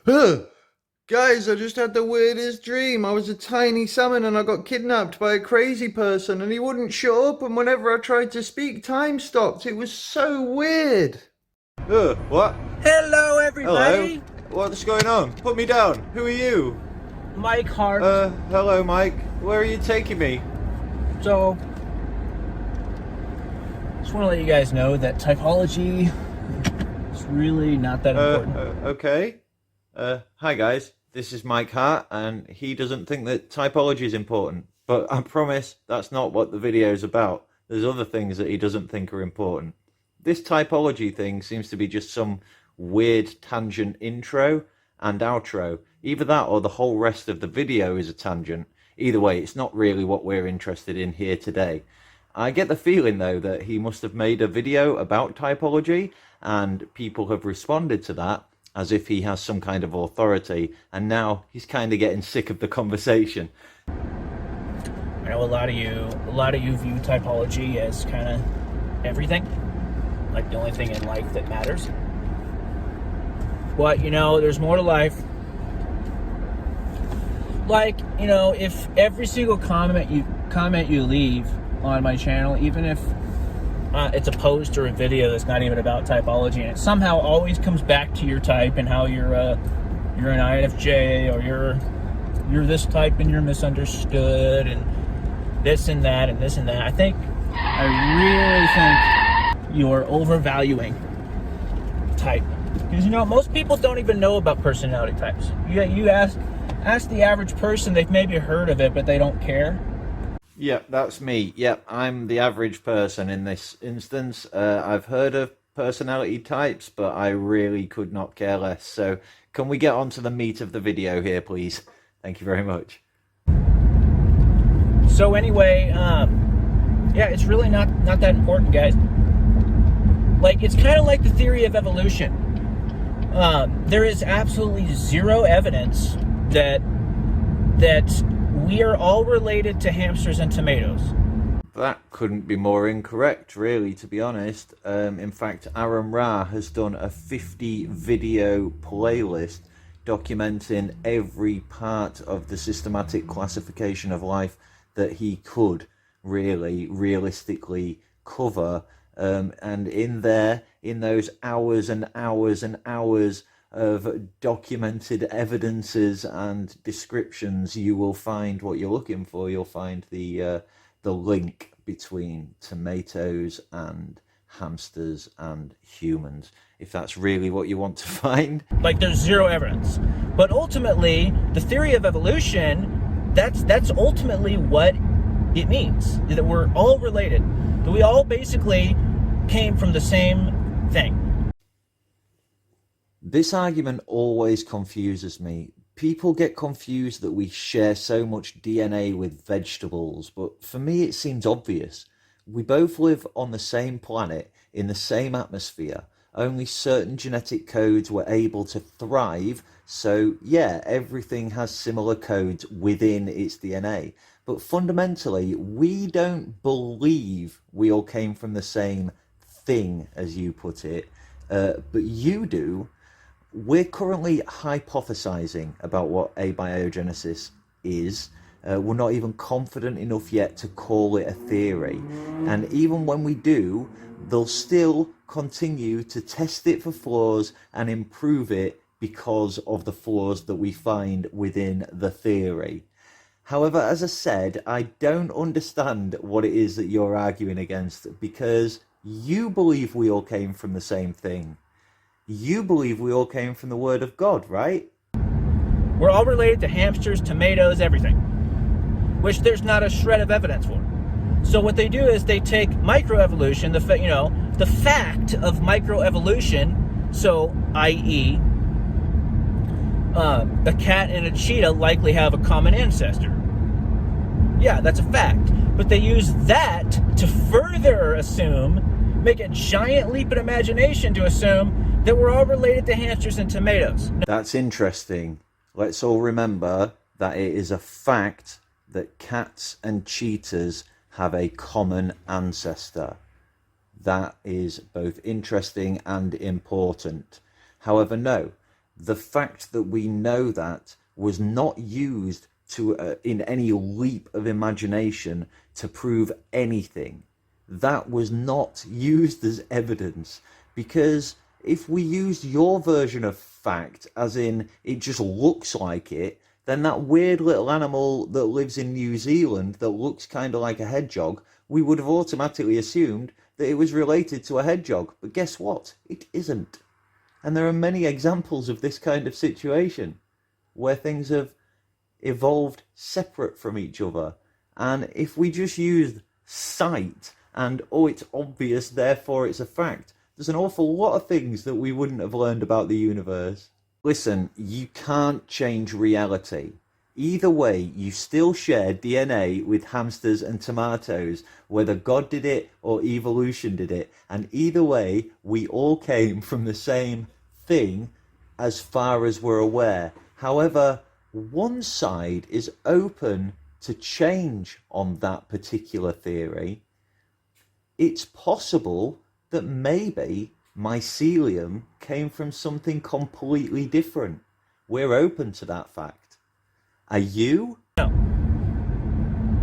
Huh. Guys, I just had the weirdest dream. I was a tiny salmon and I got kidnapped by a crazy person and he wouldn't show up, and whenever I tried to speak, time stopped. It was so weird. What? Hello, Hello? everybody. What's going on? Put me down. Who are you? Mike Hart. Hello, Mike. Where are you taking me? So, just want to let you guys know that typology is really not that important. Okay. Hi guys. This is Mike Hart, and he doesn't think that typology is important. But I promise that's not what the video is about. There's other things that he doesn't think are important. This typology thing seems to be just some weird tangent intro and outro. Either that or the whole rest of the video is a tangent. Either way, it's not really what we're interested in here today. I get the feeling, though, that he must have made a video about typology and people have responded to that as if he has some kind of authority, and now he's kind of getting sick of the conversation. I know a lot of you view typology as kind of everything, like the only thing in life that matters. But there's more to life. Like, if every single comment you leave on my channel, even if it's a post or a video that's not even about typology, and it somehow always comes back to your type and how you're an INFJ, or you're this type and you're misunderstood and this and that and this and that. I really think you're overvaluing type, because most people don't even know about personality types. You ask the average person, they've maybe heard of it, but they don't care. Yep, that's me. Yep, I'm the average person in this instance. I've heard of personality types, but I really could not care less. So can we get on to the meat of the video here, please? Thank you very much. So anyway, yeah, it's really not that important, guys. Like, it's kind of like the theory of evolution. There is absolutely zero evidence that we are all related to hamsters and tomatoes. That couldn't be more incorrect, really, to be honest. In fact, Aaron Ra has done a 50 video playlist documenting every part of the systematic classification of life that he could really realistically cover. And in those hours and hours and hours of documented evidences and descriptions, you will find what you're looking for. You'll find the link between tomatoes and hamsters and humans, if that's really what you want to find. Like, there's zero evidence. But ultimately, the theory of evolution, that's ultimately what it means. That we're all related. That we all basically came from the same thing. This argument always confuses me. People get confused that we share so much DNA with vegetables, but for me it seems obvious. We both live on the same planet, in the same atmosphere. Only certain genetic codes were able to thrive, so yeah, everything has similar codes within its DNA. But fundamentally, we don't believe we all came from the same thing, as you put it, but you do. We're currently hypothesizing about what abiogenesis is. We're not even confident enough yet to call it a theory. And even when we do, they'll still continue to test it for flaws and improve it because of the flaws that we find within the theory. However, as I said, I don't understand what it is that you're arguing against, because you believe we all came from the same thing. You believe we all came from the Word of God, right? We're all related to hamsters, tomatoes, everything, which there's not a shred of evidence for. So what they do is they take microevolution, the fact of microevolution, so i.e., a cat and a cheetah likely have a common ancestor. Yeah, that's a fact. But they use that to further assume, make a giant leap in imagination to assume that we're all related to hamsters and tomatoes. That's interesting. Let's all remember that it is a fact that cats and cheetahs have a common ancestor. That is both interesting and important. However, no, the fact that we know that was not used to in any leap of imagination to prove anything. That was not used as evidence, because if we used your version of fact, as in it just looks like it, then that weird little animal that lives in New Zealand that looks kind of like a hedgehog, we would have automatically assumed that it was related to a hedgehog. But guess what? It isn't. And there are many examples of this kind of situation where things have evolved separate from each other. And if we just used sight and, oh, it's obvious, therefore it's a fact, there's an awful lot of things that we wouldn't have learned about the universe. Listen, you can't change reality. Either way, you still share DNA with hamsters and tomatoes, whether God did it or evolution did it. And either way, we all came from the same thing as far as we're aware. However, one side is open to change on that particular theory. It's possible that maybe mycelium came from something completely different. We're open to that fact. Are you? No.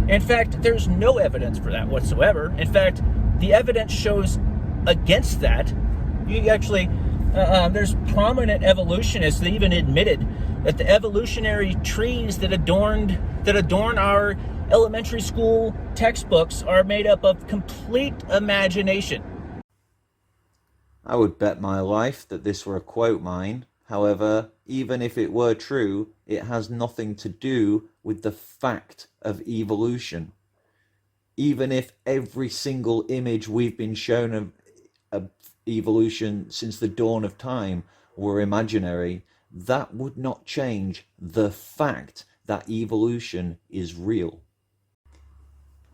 In fact, there's no evidence for that whatsoever. In fact, the evidence shows against that. You actually, there's prominent evolutionists that even admitted that the evolutionary trees that adorn our elementary school textbooks are made up of complete imagination. I would bet my life that this were a quote mine. However, even if it were true, it has nothing to do with the fact of evolution. Even if every single image we've been shown of evolution since the dawn of time were imaginary, that would not change the fact that evolution is real.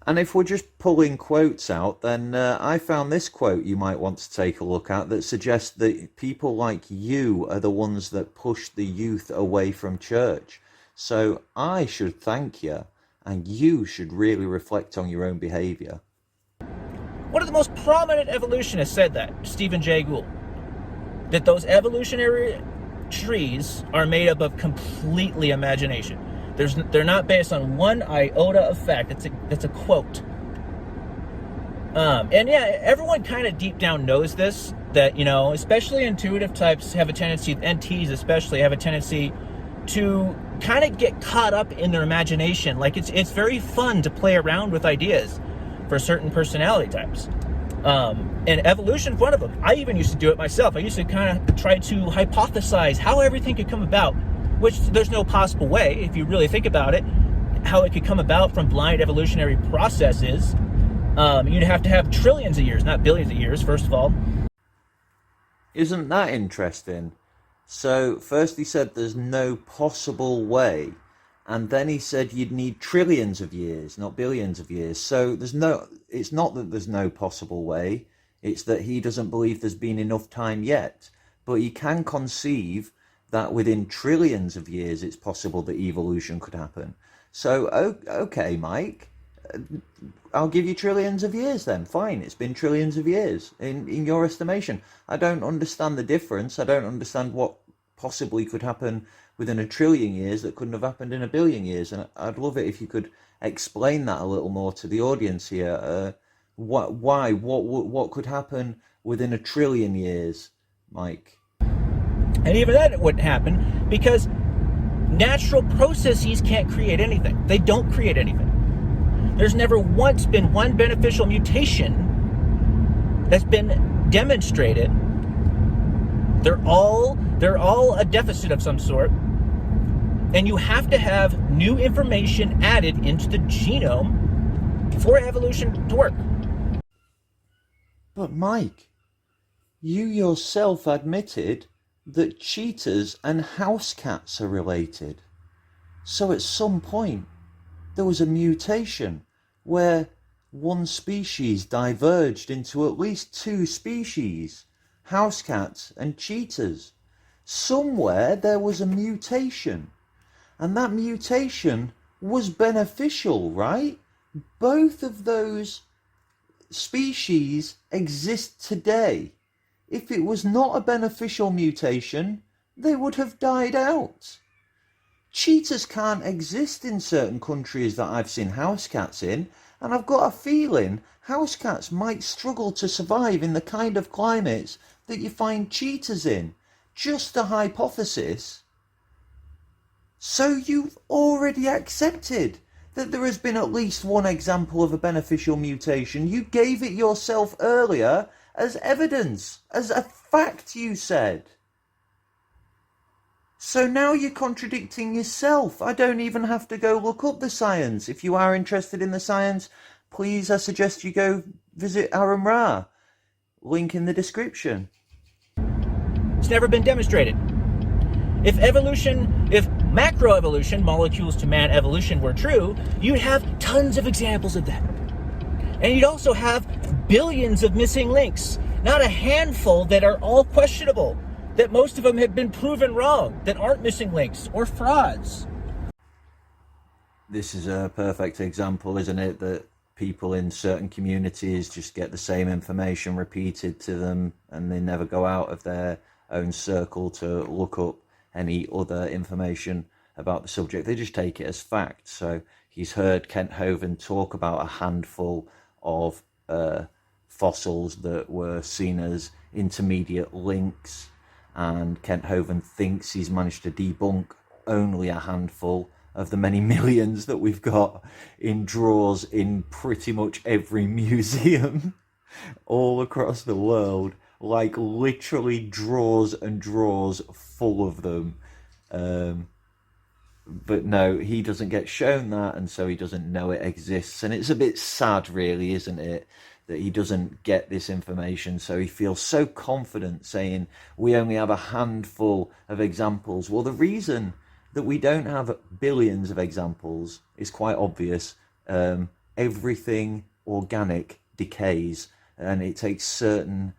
And if we're just pulling quotes out, then I found this quote you might want to take a look at that suggests that people like you are the ones that push the youth away from church. So I should thank you, and you should really reflect on your own behaviour. One of the most prominent evolutionists said that, Stephen Jay Gould, that those evolutionary trees are made up of completely imagination. They're not based on one iota of fact. That's a quote. And yeah, everyone kind of deep down knows this, that, you know, especially intuitive types have a tendency, NTs especially, have a tendency to kind of get caught up in their imagination. Like it's very fun to play around with ideas for certain personality types. And evolution's one of them. I even used to do it myself. I used to kind of try to hypothesize how everything could come about, which there's no possible way, if you really think about it, how it could come about from blind evolutionary processes. You'd have to have trillions of years, not billions of years, first of all. Isn't that interesting? So first he said there's no possible way, and then he said you'd need trillions of years, not billions of years. So it's not that there's no possible way, it's that he doesn't believe there's been enough time yet. But he can conceive that within trillions of years it's possible that evolution could happen. So, okay, Mike, I'll give you trillions of years then. Fine, it's been trillions of years in your estimation. I don't understand the difference. I don't understand what possibly could happen within a trillion years that couldn't have happened in a billion years. And I'd love it if you could explain that a little more to the audience here. What could happen within a trillion years, Mike? And even then it wouldn't happen, because natural processes can't create anything. They don't create anything. There's never once been one beneficial mutation that's been demonstrated. They're all a deficit of some sort. And you have to have new information added into the genome for evolution to work. But Mike, you yourself admitted that cheetahs and house cats are related. So at some point, there was a mutation where one species diverged into at least two species, house cats and cheetahs. Somewhere there was a mutation, and that mutation was beneficial, right? Both of those species exist today. If it was not a beneficial mutation, they would have died out. Cheetahs can't exist in certain countries that I've seen house cats in, and I've got a feeling house cats might struggle to survive in the kind of climates that you find cheetahs in. Just a hypothesis. So you've already accepted that there has been at least one example of a beneficial mutation. You gave it yourself earlier as evidence, as a fact, you said. So now you're contradicting yourself. I don't even have to go look up the science. If you are interested in the science, please, I suggest you go visit Aaron Ra. Link in the description. It's never been demonstrated. If macroevolution, molecules to man evolution, were true, you'd have tons of examples of that. And you'd also have billions of missing links, not a handful that are all questionable, that most of them have been proven wrong, that aren't missing links or frauds. This is a perfect example, isn't it, that people in certain communities just get the same information repeated to them and they never go out of their own circle to look up any other information about the subject. They just take it as fact. So he's heard Kent Hovind talk about a handful of fossils that were seen as intermediate links, and Kent Hovind thinks he's managed to debunk only a handful of the many millions that we've got in drawers in pretty much every museum all across the world. Like literally drawers and drawers full of them. But no, he doesn't get shown that, and so he doesn't know it exists. And it's a bit sad, really, isn't it, that he doesn't get this information. So he feels so confident saying we only have a handful of examples. Well, the reason that we don't have billions of examples is quite obvious. Everything organic decays, and it takes certain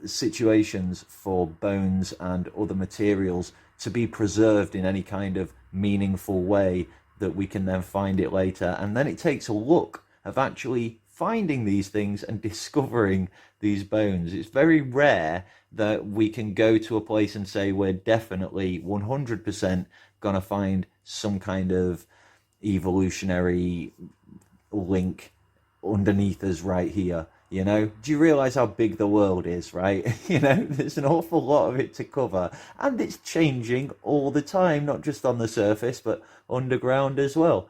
situations for bones and other materials to be preserved in any kind of meaningful way that we can then find it later. And then it takes a look of actually finding these things and discovering these bones. It's very rare that we can go to a place and say we're definitely 100% gonna find some kind of evolutionary link underneath us right here. You know, do you realize how big the world is, right? You know, there's an awful lot of it to cover, and it's changing all the time, not just on the surface, but underground as well.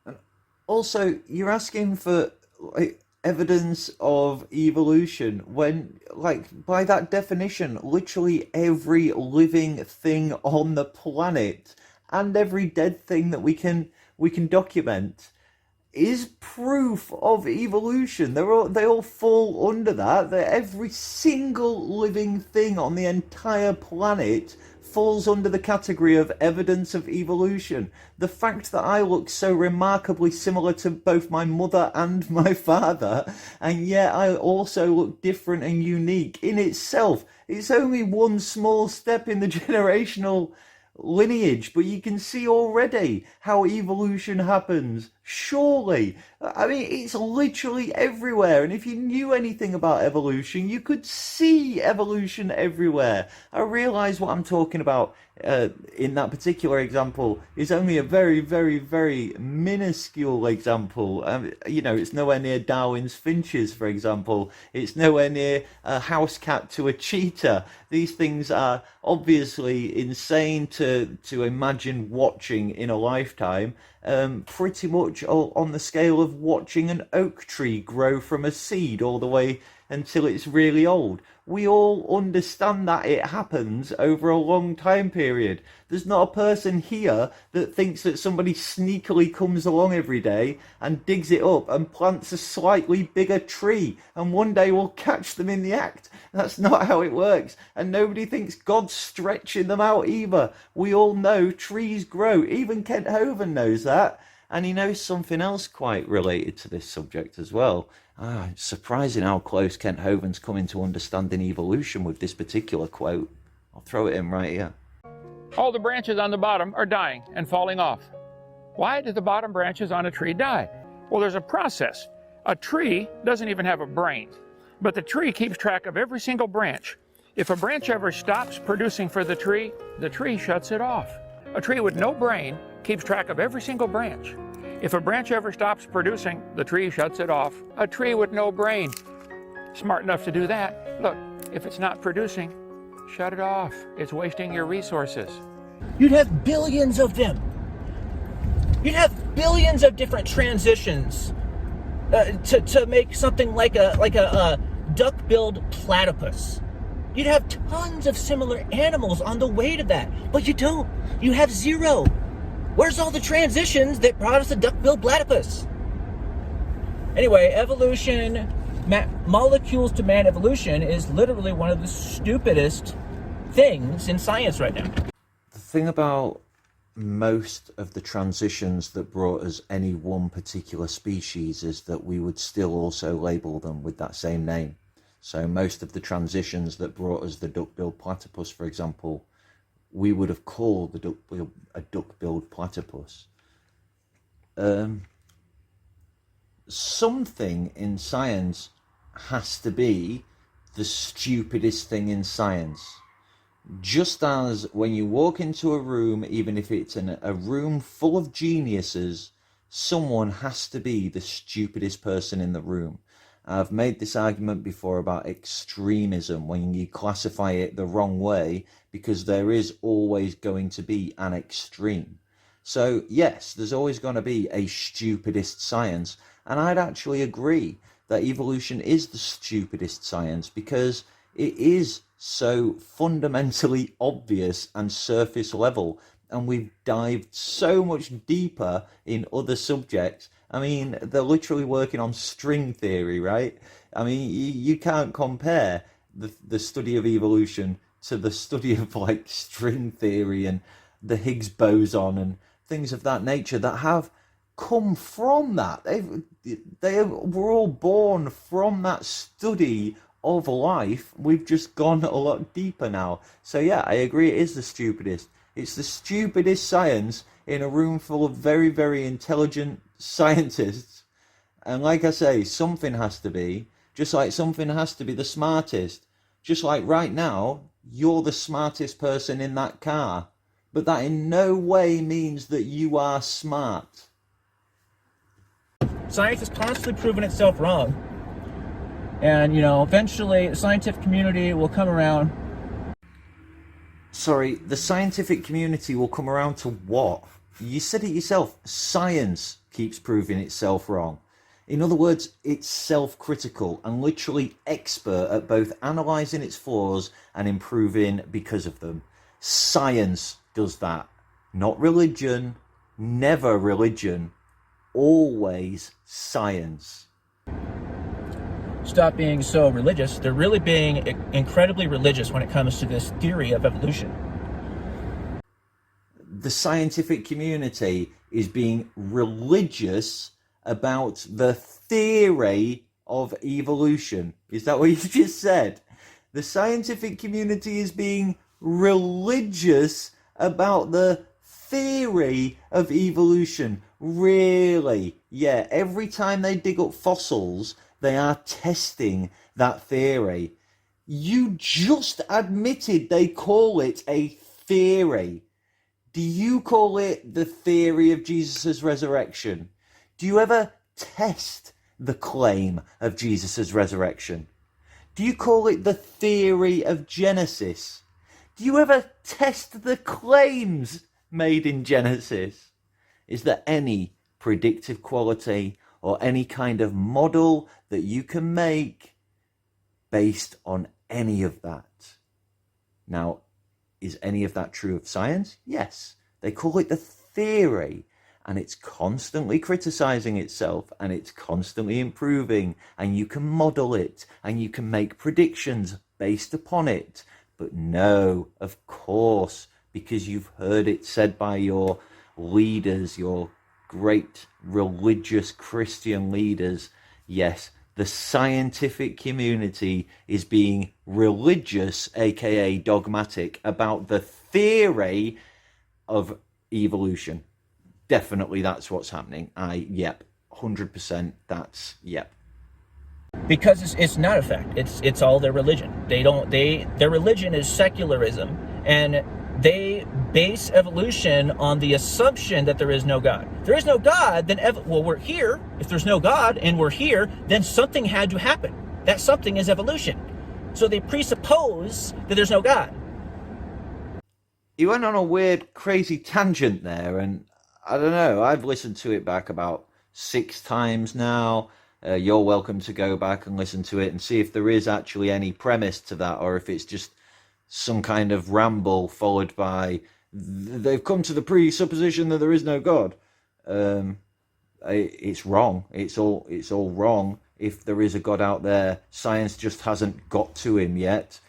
And also, you're asking for like evidence of evolution when, like, by that definition, literally every living thing on the planet and every dead thing that we can document is proof of evolution. They all fall under that. That every single living thing on the entire planet falls under the category of evidence of evolution. The fact that I look so remarkably similar to both my mother and my father, and yet I also look different and unique in itself, it's only one small step in the generational lineage, but you can see already how evolution happens. Surely, I mean, it's literally everywhere, and if you knew anything about evolution, you could see evolution everywhere. I realize what I'm talking about in that particular example is only a very, very, very minuscule example. You know, it's nowhere near Darwin's finches, for example. It's nowhere near a house cat to a cheetah. These things are obviously insane to imagine watching in a lifetime. Pretty much on the scale of watching an oak tree grow from a seed all the way until it's really old. We all understand that it happens over a long time period. There's not a person here that thinks that somebody sneakily comes along every day and digs it up and plants a slightly bigger tree and one day will catch them in the act. That's not how it works. And nobody thinks God's stretching them out either. We all know trees grow. Even Kent Hovind knows that. And he knows something else quite related to this subject as well. It's surprising how close Kent Hovind's coming to understanding evolution with this particular quote. I'll throw it in right here. All the branches on the bottom are dying and falling off. Why do the bottom branches on a tree die? Well, there's a process. A tree doesn't even have a brain, but the tree keeps track of every single branch. If a branch ever stops producing for the tree shuts it off. A tree with no brain keeps track of every single branch. If a branch ever stops producing, the tree shuts it off. A tree with no brain, smart enough to do that. Look, if it's not producing, shut it off. It's wasting your resources. You'd have billions of them. You'd have billions of different transitions to make something like a duck-billed platypus. You'd have tons of similar animals on the way to that, but you don't. You have zero. Where's all the transitions that brought us a duck-billed platypus? Anyway, evolution, molecules to man evolution is literally one of the stupidest things in science right now. The thing about most of the transitions that brought us any one particular species is that we would still also label them with that same name. So most of the transitions that brought us the duck-billed platypus, for example, we would have called a duck-billed platypus. Something in science has to be the stupidest thing in science. Just as when you walk into a room, even if it's a room full of geniuses, someone has to be the stupidest person in the room. I've made this argument before about extremism, when you classify it the wrong way, because there is always going to be an extreme. So yes, there's always going to be a stupidest science, and I'd actually agree that evolution is the stupidest science because it is so fundamentally obvious and surface level, and we've dived so much deeper in other subjects. I mean, they're literally working on string theory, right? I mean, you can't compare the study of evolution to the study of like string theory and the Higgs boson and things of that nature that have come from that. They were all born from that study of life. We've just gone a lot deeper now. So yeah, I agree, it is the stupidest. It's the stupidest science in a room full of very, very intelligent scientists. And like I say, something has to be, just like something has to be the smartest. Just like right now, you're the smartest person in that car. But that in no way means that you are smart. Science has constantly proven itself wrong. And, eventually the scientific community will come around. Sorry, the scientific community will come around to what? You said it yourself. Science keeps proving itself wrong. In other words, it's self-critical and literally expert at both analysing its flaws and improving because of them. Science does that. Not religion, never religion, always science. Stop being so religious. They're really being incredibly religious when it comes to this theory of evolution. The scientific community is being religious about the theory of evolution. Is that what you just said? The scientific community is being religious about the theory of evolution. Really? Yeah, every time they dig up fossils, they are testing that theory. You just admitted they call it a theory. Do you call it the theory of Jesus' resurrection? Do you ever test the claim of Jesus' resurrection? Do you call it the theory of Genesis? Do you ever test the claims made in Genesis? Is there any predictive quality or any kind of model that you can make based on any of that? Now, is any of that true of science? Yes. They call it the theory, and it's constantly criticizing itself, and it's constantly improving, and you can model it, and you can make predictions based upon it. But no, of course, because you've heard it said by your leaders, your great religious Christian leaders, yes, the scientific community is being religious, aka dogmatic, about the theory of evolution. Definitely that's what's happening. Yep, 100% yep. because it's not a fact. It's all their religion. Their religion is secularism, and they base evolution on the assumption that there is no God. If there is no God, then we're here. If there's no God and we're here, then something had to happen. That something is evolution. So they presuppose that there's no God. He went on a weird, crazy tangent there, and I don't know. I've listened to it back about 6 times now. You're welcome to go back and listen to it and see if there is actually any premise to that, or if it's just some kind of ramble followed by they've come to the presupposition that there is no God. It's wrong. It's all wrong. If there is a God out there, science just hasn't got to him yet.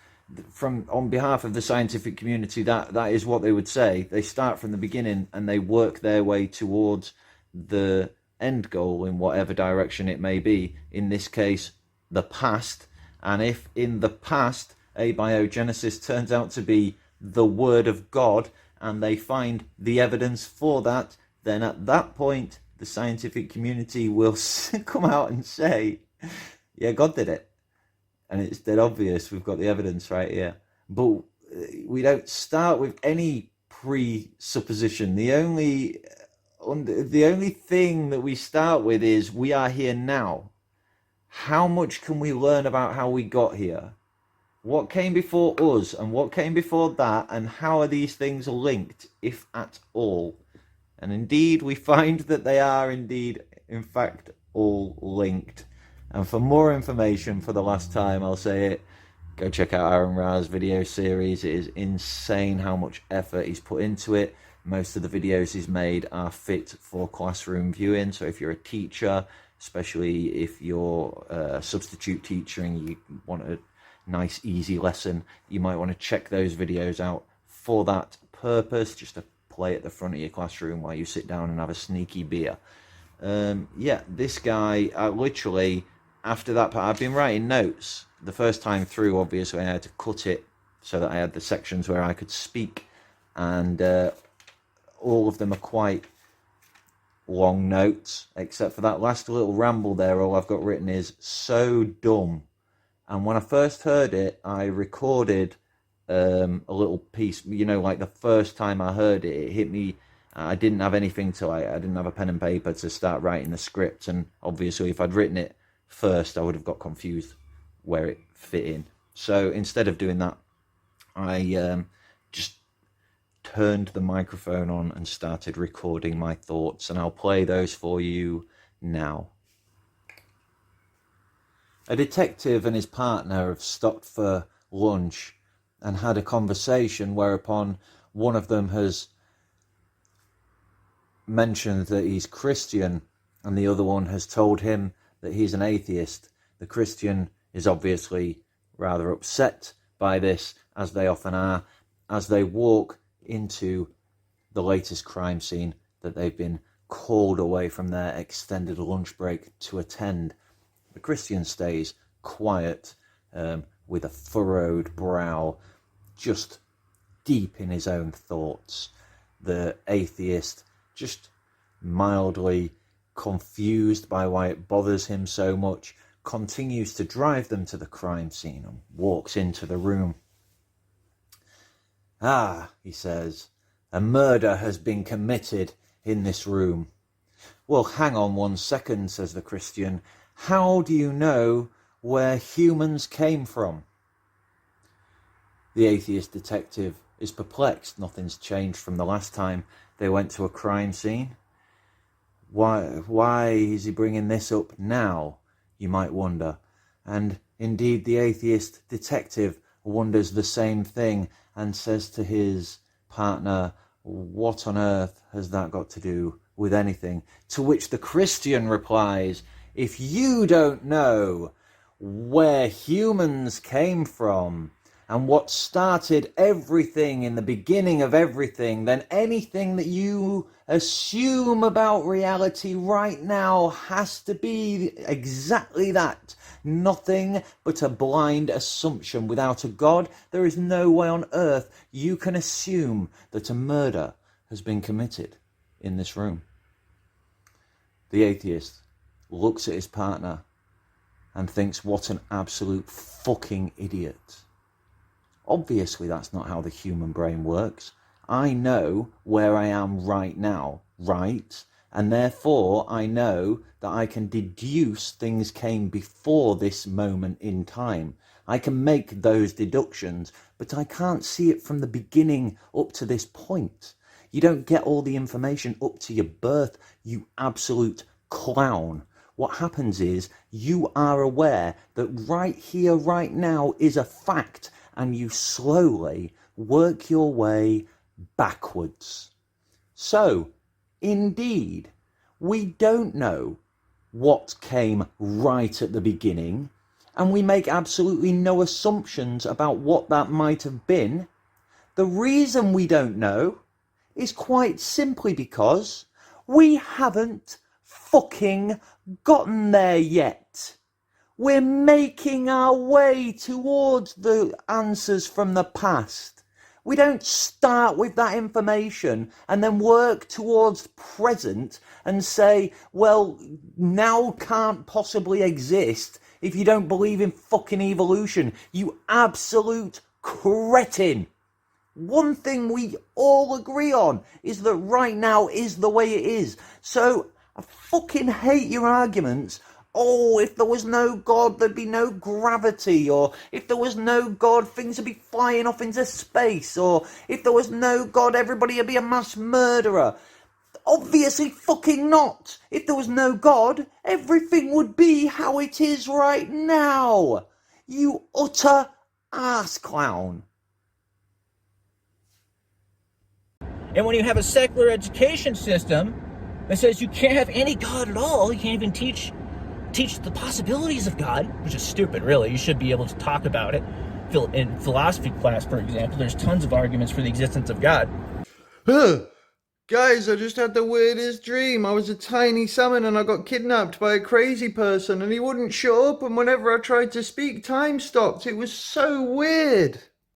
On behalf of the scientific community, that is what they would say. They start from the beginning and they work their way towards the end goal in whatever direction it may be. In this case, the past. And if in the past abiogenesis turns out to be the word of God and they find the evidence for that, then at that point the scientific community will come out and say, yeah, God did it. And it's dead obvious. We've got the evidence right here. But we don't start with any presupposition. The only thing that we start with is we are here now. How much can we learn about how we got here? What came before us and what came before that, and how are these things linked, if at all? And indeed, we find that they are indeed, in fact, all linked. And for more information, for the last time, I'll say it, go check out Aaron Ra's video series. It is insane how much effort he's put into it. Most of the videos he's made are fit for classroom viewing. So if you're a teacher, especially if you're a substitute teacher and you want a nice, easy lesson, you might want to check those videos out for that purpose, just to play at the front of your classroom while you sit down and have a sneaky beer. Yeah, this guy, literally, after that part, I've been writing notes. The first time through, obviously, I had to cut it so that I had the sections where I could speak, and all of them are quite long notes, except for that last little ramble there. All I've got written is "so dumb." And when I first heard it, I recorded a little piece. You know, like the first time I heard it, it hit me. I didn't have anything to I didn't have a pen and paper to start writing the script. And obviously, if I'd written it first, I would have got confused where it fit in. So instead of doing that, I just turned the microphone on and started recording my thoughts. And I'll play those for you now. A detective and his partner have stopped for lunch and had a conversation whereupon one of them has mentioned that he's Christian and the other one has told him that he's an atheist. The Christian is obviously rather upset by this, as they often are, as they walk into the latest crime scene that they've been called away from their extended lunch break to attend. The Christian stays quiet, with a furrowed brow, just deep in his own thoughts. The atheist, just mildly confused by why it bothers him so much, continues to drive them to the crime scene and walks into the room. "Ah," he says, "a murder has been committed in this room." "Well, hang on 1 second," says the Christian. "How do you know where humans came from?" The atheist detective is perplexed. Nothing's changed from the last time they went to a crime scene. Why is he bringing this up now, you might wonder. And indeed, the atheist detective wonders the same thing and says to his partner, "What on earth has that got to do with anything?" To which the Christian replies, "If you don't know where humans came from and what started everything in the beginning of everything, then anything that you assume about reality right now has to be exactly that. Nothing but a blind assumption. Without a God, there is no way on earth you can assume that a murder has been committed in this room." The atheist looks at his partner and thinks, what an absolute fucking idiot. Obviously, that's not how the human brain works. I know where I am right now, right? And therefore, I know that I can deduce things came before this moment in time. I can make those deductions, but I can't see it from the beginning up to this point. You don't get all the information up to your birth, you absolute clown. What happens is you are aware that right here, right now is a fact, and you slowly work your way backwards. So, indeed, we don't know what came right at the beginning, and we make absolutely no assumptions about what that might have been. The reason we don't know is quite simply because we haven't fucking gotten there yet. We're making our way towards the answers from the past. We don't start with that information and then work towards present and say, well, now can't possibly exist if you don't believe in fucking evolution, you absolute cretin. One thing we all agree on is that right now is the way it is. So I fucking hate your arguments. Oh, if there was no God, there'd be no gravity. Or if there was no God, things would be flying off into space. Or if there was no God, everybody would be a mass murderer. Obviously fucking not. If there was no God, everything would be how it is right now. You utter ass clown. And when you have a secular education system that says you can't have any God at all, you can't even teach the possibilities of God, which is stupid, really. You should be able to talk about it. In philosophy class, for example, there's tons of arguments for the existence of God. Guys, I just had the weirdest dream. I was a tiny salmon and I got kidnapped by a crazy person and he wouldn't shut up, and whenever I tried to speak, time stopped. It was so weird.